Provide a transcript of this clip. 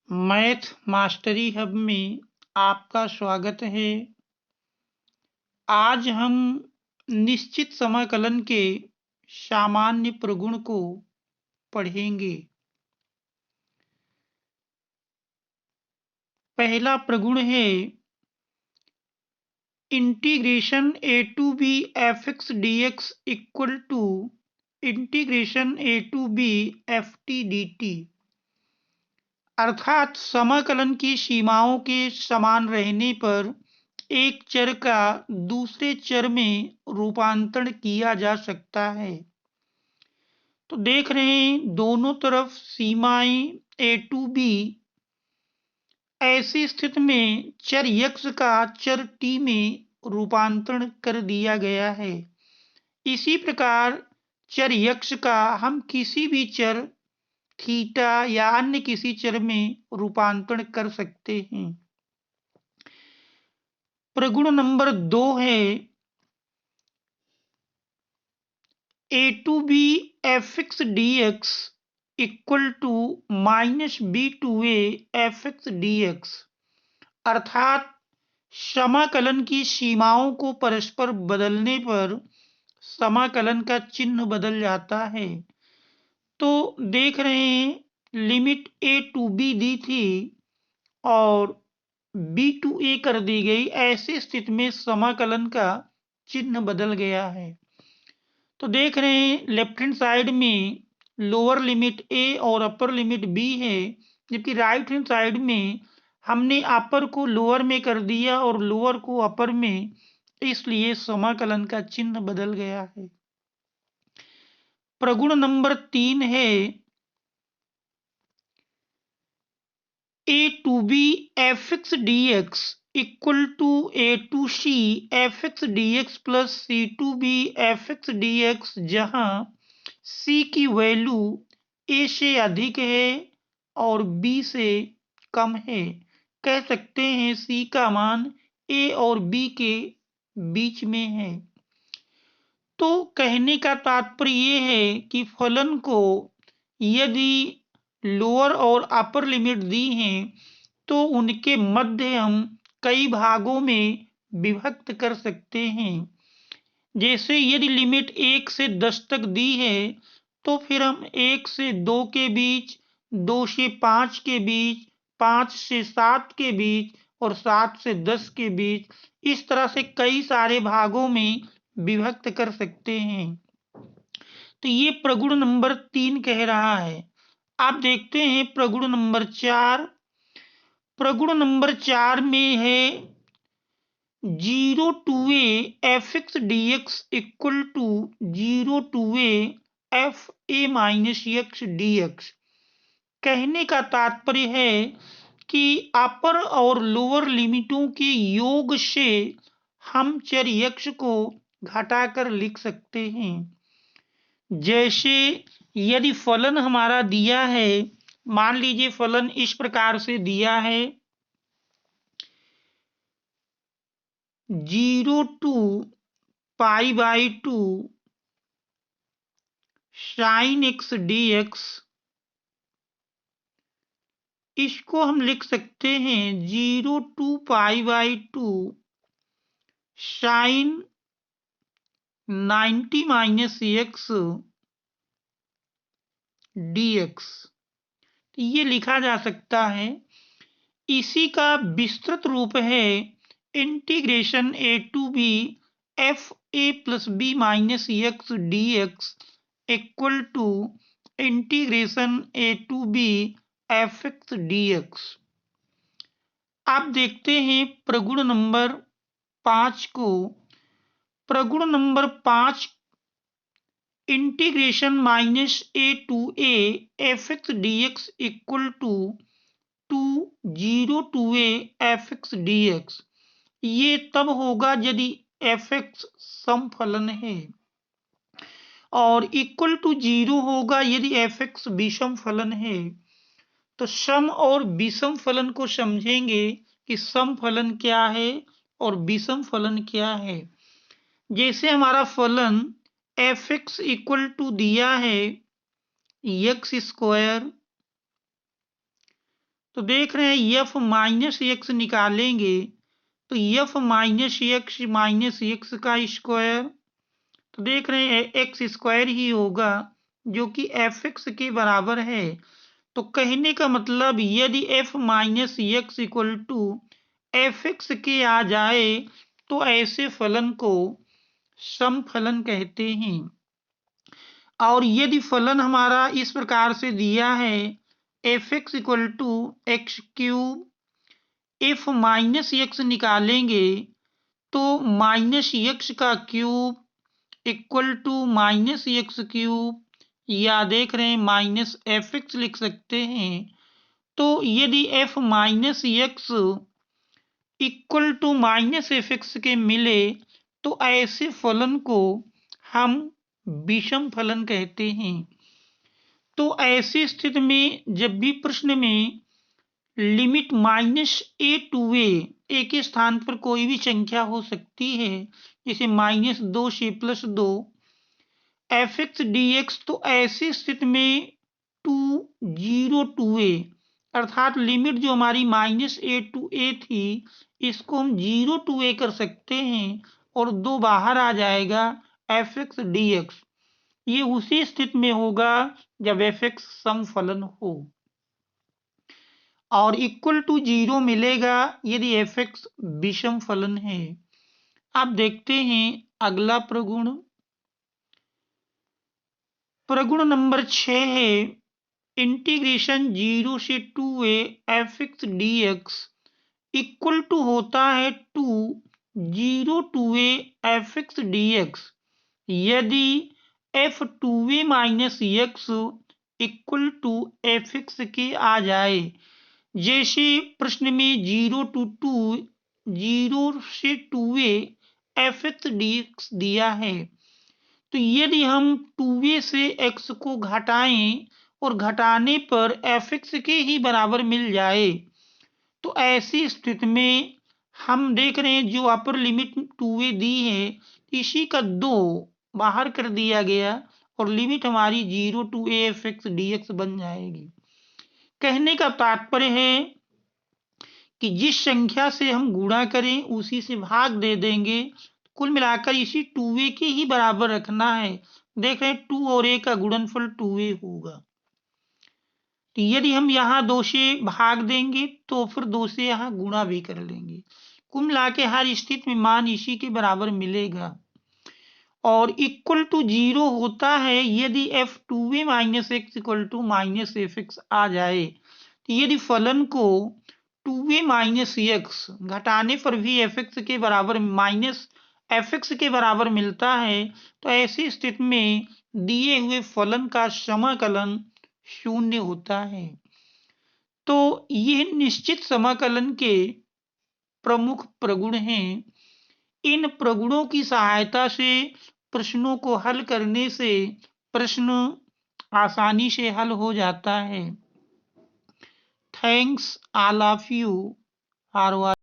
Math mastery hub में आपका स्वागत है। आज हम निश्चित समाकलन के सामान्य प्रगुण को पढ़ेंगे। पहला प्रगुण है integration a to B F x D x equal to integration a to B f t d t, अर्थात समाकलन की सीमाओं के समान रहने पर एक चर का दूसरे चर में रूपांतरण किया जा सकता है। तो देख रहे हैं दोनों तरफ सीमाएं ए टू बी, ऐसी स्थिति में चर यक्ष का चर टी में रूपांतरण कर दिया गया है। इसी प्रकार चर यक्ष का हम किसी भी चर थीटा या अन्य किसी चर में रूपांतरण कर सकते हैं। प्रगुण नंबर 2 है A to B F x D x equal to minus B to A F x D X, अर्थात समाकलन की सीमाओं को परस्पर बदलने पर समाकलन का चिन्ह बदल जाता है। तो देख रहे हैं लिमिट ए टू बी दी थी और बी टू ए कर दी गई, ऐसी स्थिति में समाकलन का चिन्ह बदल गया है। तो देख रहे हैं लेफ्ट हैंड साइड में लोअर लिमिट ए और अपर लिमिट बी है, जबकि राइट हैंड साइड में हमने अपर को लोअर में कर दिया और लोअर को अपर में, इसलिए समाकलन का चिन्ह बदल गया है। प्रगुण नंबर 3 है A to B F x D x equal to A to C F x D X plus C to B F x D X, जहाँ सी की वैल्यू ए से अधिक है और बी से कम है। कह सकते हैं सी का मान ए और बी के बीच में है। तो कहने का तात्पर्य ये है कि फलन को यदि लोअर और अपर लिमिट दी हैं तो उनके मध्य हम कई भागों में विभक्त कर सकते हैं। जैसे यदि लिमिट 1 से 10 तक दी है तो फिर हम 1 से 2 के बीच, 2 से 5 के बीच, 5 से 7 के बीच और 7 से 10 के बीच, इस तरह से कई सारे भागों में विभक्त कर सकते हैं। तो ये प्रगुण नंबर 3 कह रहा है। आप देखते हैं प्रगुण नंबर 4। प्रगुण नंबर 4 में है 0 to A F x D x equal to 0 to A f a minus x D x. कहने का तात्पर्य है कि अपर और लोअर लिमिटों के योग से हम चर यक्ष को घटाकर लिख सकते हैं। जैसे यदि फलन हमारा दिया है, मान लीजिए फलन इस प्रकार से दिया है 0 to pi by 2 sine x D x, इसको हम लिख सकते हैं 0 to pi by 2 sine 90 minus x D x. तो ये लिखा जा सकता है। इसी का विस्तृत रूप है integration a to B f a plus b minus x D x equal to integration a to B F x D x. आप देखते हैं प्रगुण नंबर 5 को। प्रगुण number 5 integration minus a to A F x D x equal to 0 to A F x D x. ये तब होगा यदि एफ एक्स समफलन है, और इक्वल टू 0 होगा यदि एफ एक्स विषम फलन है। तो सम और विषम फलन को समझेंगे कि सम फलन क्या है और विषम फलन क्या है। जैसे हमारा फलन एफ एक्स इक्वल टू दिया है एक्स स्क्वायर तो देख रहे हैं एफ माइनस एक्स निकालेंगे तो एफ माइनस एक्स का स्क्वायर, तो देख रहे हैं एक्स स्क्वायर ही होगा जो कि एफ एक्स के बराबर है। तो कहने का मतलब यदि f minus x equal to F x के आ जाए तो ऐसे फलन को सम फलन कहते हैं। और यदि फलन हमारा इस प्रकार से दिया है f x equal to x cube, f minus x निकालेंगे तो माइनस एक्स का cube equal to minus x cube, या देख रहे हैं माइनस एफ एक्स लिख सकते हैं। तो यदि f minus x equal to minus F x के मिले तो ऐसे फलन को हम विषम फलन कहते हैं। तो ऐसी स्थिति में जब भी प्रश्न में लिमिट माइनस ए टू ए के स्थान पर कोई भी संख्या हो सकती है, जैसे माइनस 2 से plus 2 F x D x, तो ऐसी स्थिति में 2 अर्थात लिमिट जो हमारी माइनस ए टू ए थी इसको हम 0 टू ए कर सकते हैं और 2 बाहर आ जाएगा एफ एक्स डी एक्स। ये उसी स्थिति में होगा जब एफ एक्स सम फलन हो और इक्वल टू 0 मिलेगा यदि एफ एक्स विषम फलन है। अब देखते हैं अगला प्रगुण। प्रगुण नंबर 6 है इंटीग्रेशन 0 से 2a F x D x equal to होता है 0 to A F x D X यदि F 2a minus x equal to F x के आ जाए। जैसे प्रश्न में 0 से 2a F x D x दिया है, तो यदि हम 2a से x को घटाएं और घटाने पर एफ एक्स के ही बराबर मिल जाए तो ऐसी स्थिति में हम देख रहे हैं जो अपर लिमिट 2a दी है इसी का 2 बाहर कर दिया गया और लिमिट हमारी 0 to A F x D x बन जाएगी। कहने का तात्पर्य है कि जिस संख्या से हम गुणा करें उसी से भाग दे देंगे, कुल मिलाकर इसी 2a के ही बराबर रखना है। देख रहे हैं 2 और a का गुणनफल 2a होगा, तो यदि हम यहाँ 2 से भाग देंगे तो फिर 2 से यहाँ गुणा भी कर लेंगे। कुल मिला के हर स्थिति में मान इसी के बराबर मिलेगा और इक्वल टू 0 होता है यदि F 2a minus x equal to minus F X आ जाए। तो यदि फलन को 2a माइनस एक्स घटाने पर भी एफ एक्स के बराबर माइनस एफ एक्स के बराबर मिलता है तो ऐसी स्थिति में दिए हुए फलन का समाकलन 0 होता है। तो यह निश्चित समाकलन के प्रमुख प्रगुण हैं। इन प्रगुणों की सहायता से प्रश्नों को हल करने से प्रश्न आसानी से हल हो जाता है। Thanks all of you for